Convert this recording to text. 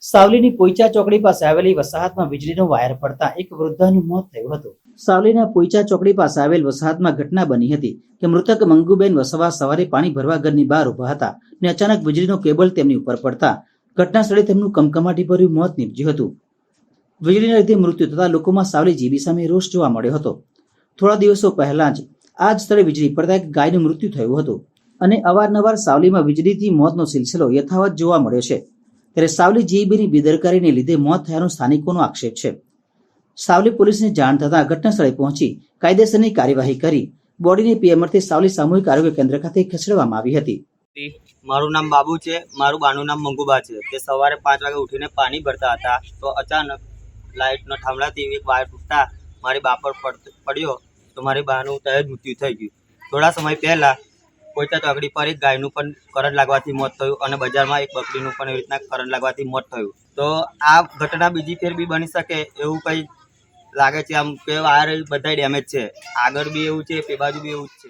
સાવલીની પોઈચા ચોકડી પાસે આવેલી વસાહતમાં વીજળીનો વાયર પડતા એક વૃદ્ધાનું મોત થયું હતું। સાવલીના પોઈચા ચોકડી પાસે આવેલ વસાહતમાં ઘટના બની હતી કે મૃતક મંગુબેન વસવા સવારે પાણી ભરવા ઘરની બહાર ઉભા હતા ને અચાનક વીજળીનો કેબલ તેમની ઉપર પડતા ઘટના સ્થળે તેમનું કમકમાટીભર્યું મોત નીપજ્યું હતું। વીજળીના લીધે મૃત્યુ થતા લોકોમાં સાવલી જીબી સામે રોષ જોવા મળ્યો હતો। થોડા દિવસો પહેલા જ આ જ સ્થળે વીજળી પડતા એક ગાયનું મૃત્યુ થયું હતું અને અવારનવાર સાવલીમાં વીજળીથી મોતનો સિલસિલો યથાવત જોવા મળ્યો છે। ત્યારે સાવલી જીઈબીની બેદરકારીને લીધે મોત થયાનો સ્થાનિકોનો આક્ષેપ છે। સાવલી પોલીસને જાણ થતાં ઘટના સ્થળે પહોંચી કાયદેસરની કાર્યવાહી કરી બોડીને પીએમઆરથી સાવલી સામૂહિક આરોગ્ય કેન્દ્ર ખાતે ખસેડવામાં આવી હતી। મારું નામ બાબુ છે, મારું બાનું નામ મંગુબા છે। તે સવારે 5 વાગે ઉઠીને પાણી ભરતા હતા તો અચાનક લાઇટનો થાંભલાથી એક વાયર તૂટતા મારી બા પર પડ્યો તો મારી બાનું ત્યાં જ મૃત્યુ થઈ ગયું। થોડા સમય પહેલાં પોઈચા ચોકડી પર એક ગાયનું પણ કરંટ લાગવાથી મોત થયું અને બજારમાં એક બકરીનું પણ એવી રીતના કરંટ લાગવાથી મોત થયું। તો આ ઘટના બીજી ફેર બી બની શકે એવું કંઈ લાગે છે, આમ કે વાયર બધા ડેમેજ છે, આગળ બી એવું છે, તે બાજુ બી એવું જ છે।